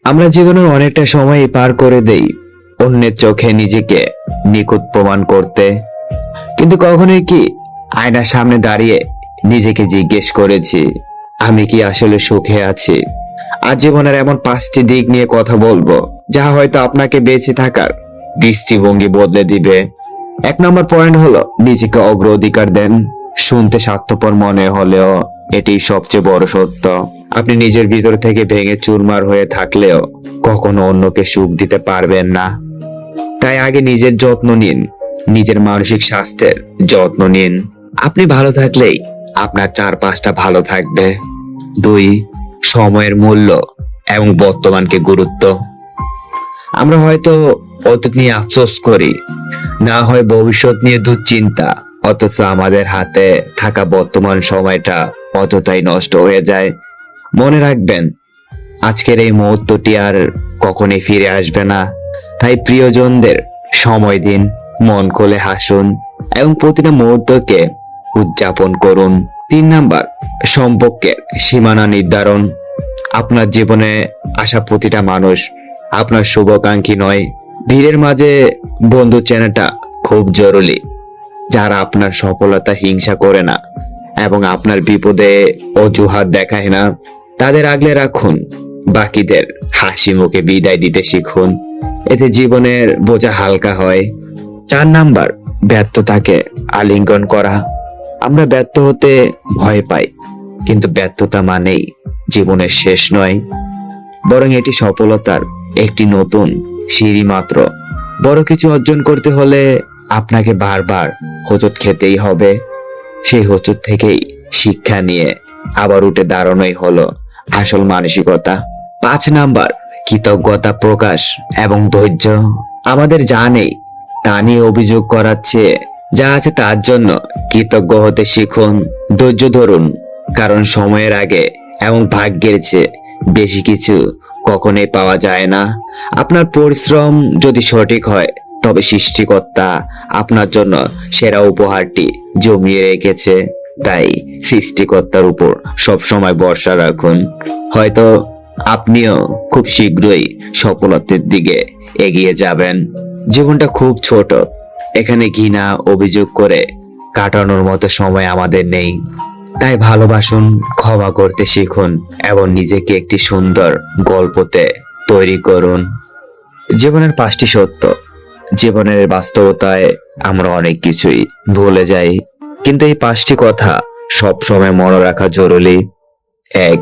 আমরা জীবনের অনেকটা সময় পার করে দেই অন্যের চোখে নিজেকে নিখুঁত প্রমাণ করতে, কিন্তু কখনোই কি আয়নার সামনে দাঁড়িয়ে নিজেকে জিজ্ঞেস করেছি আমি কি আসলে সুখে আছি? আজ জীবনের এমন 5টি দিক নিয়ে কথা বলবো যা হয়তো আপনাকে বেঁচে থাকার দৃষ্টিভঙ্গি বদলে দিবে। 1 নম্বর পয়েন্ট হলো নিজেকে অগ্রাধিকার দেন। শুনতে স্বার্থপর মনে হলেও এটি সবচেয়ে বড় সত্য। আপনি নিজের ভিতর থেকে ভেঙে চুরমার হয়ে থাকলেও কখনো অন্যকে সুখ দিতে পারবেন না। তাই আগে নিজের যত্ন নিন, নিজের মানসিক স্বাস্থ্যের যত্ন নিন। আপনি ভালো থাকলেই আপনার চারপাশটা ভালো থাকবে। 2, সময়ের মূল্য এবং বর্তমানকে গুরুত্ব। আমরা হয়তো অতীত নিয়ে আফসোস করি, না হয় ভবিষ্যৎ নিয়ে দুশ্চিন্তা, অথচ আমাদের হাতে থাকা বর্তমান সময়টা অতটাই নষ্ট হয়ে যায়। মনে রাখবেন, আজকের এই মুহূর্তটি আর কখনোই ফিরে আসবে না। তাই প্রিয়জনদের সময় দিন, মন খুলে হাসুন এবং প্রতিটা মুহূর্তকে উদযাপন করুন। 3 নাম্বার, সম্পর্কের সীমানা নির্ধারণ। আপনার জীবনে আসা প্রতিটা মানুষ আপনার শুভাকাঙ্ক্ষী নয়। ভিড়ের মাঝে বন্ধু চেনাটা খুব জরুরি, যারা আপনার সফলতা হিংসা করে না এবং আপনার বিপদে অজুহাত দেখায় না, তাদের আগলে রাখুন। বাকিদের হাসি মুখে বিদায় দিতে শিখুন, এতে জীবনের বোঝা হালকা হয়। 4 নাম্বার, ব্যর্থতাকে আলিঙ্গন করা। আমরা ব্যর্থ হতে ভয় পাই, কিন্তু ব্যর্থতা মানেই জীবনের শেষ নয়, বরং এটি সফলতার একটি নতুন সিঁড়ি মাত্র। বড় কিছু অর্জন করতে হলে আপনাকে বারবার হোঁচট খেতেই হবে। সেই হোঁচট থেকেই শিক্ষা নিয়ে আবার উঠে দাঁড়ানোই হলো আসল মানসিকতা। 5 নাম্বার, কৃতজ্ঞতা প্রকাশ এবং ধৈর্য। আমাদের যা নেই তা নিয়ে অভিযোগ করার চেয়ে যা আছে তার জন্য কৃতজ্ঞ হতে শিখুন। ধৈর্য ধরুন, কারণ সময়ের আগে এবং ভাগ্যের চেয়ে বেশি কিছু কখনোই পাওয়া যায় না। আপনার পরিশ্রম যদি সঠিক হয়, তবে সৃষ্টিকর্তা আপনার জন্য সেরা উপহারটি জমিয়ে রেখেছে। তাই সৃষ্টিকর্তার উপর সবসময় ভরসা রাখুন। হয়তো আপনিও খুব শীঘ্রই সফলতার দিকে এগিয়ে যাবেন। জীবনটা খুব ছোট, এখানে ঘৃণা অভিযোগ করে কাটানোর মতো সময় আমাদের নেই। তাই ভালোবাসুন, ক্ষমা করতে শিখুন এবং নিজেকে একটি সুন্দর গল্পতে তৈরি করুন। জীবনের 5টি সত্য। জীবনের বাস্তবতায় আমরা অনেক কিছুই ভুলে যাই, কিন্তু এই 5টি কথা সব সময় মনে রাখা জরুরি। 1,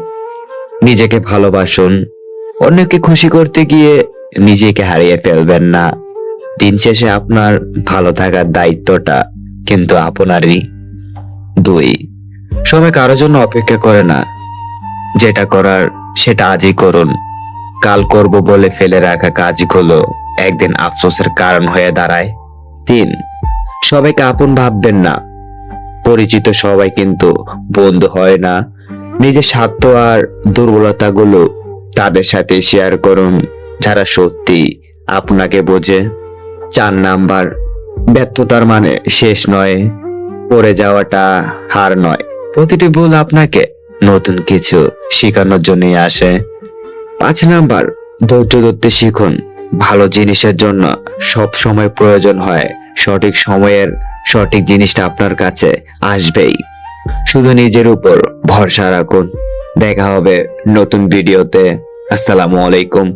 নিজেকে ভালোবাসুন। অন্যকে খুশি করতে গিয়ে নিজেকে হারিয়ে ফেলবেন না। দিন শেষে আপনার ভালো থাকার দায়িত্বটা কিন্তু আপনারই। 2, সময় কারোর জন্য অপেক্ষা করে না, যেটা করার সেটা আজই করুন। কাল করব বলে ফেলে রাখা কাজগুলো একদিন আফসোসের কারণ হয়ে দাঁড়ায়। 3, সবাইকে আপন ভাববেন না, পরিচিত সবাই কিন্তু বন্ধু হয় না। নিজের স্বার্থ আর দুর্বলতাগুলো তাদের সাথে শেয়ার করুন, যারা সত্যি আপনাকে বোঝে। 4 নাম্বার, ব্যর্থতার মানে শেষ নয়, পড়ে যাওয়াটা হার নয়। প্রতিটি ভুল আপনাকে নতুন কিছু শেখানোর জন্যই আসে। 5 নাম্বার, ধৈর্য ধরতে শিখুন। ভালো জিনিসের জন্য সব সময় প্রয়োজন হয় সঠিক সময়ের সঠিক জিনিসটা আপনার কাছে আসবেই। শুধু নিজের উপর ভরসা রাখুন। দেখা হবে নতুন ভিডিওতে। আসসালামু আলাইকুম।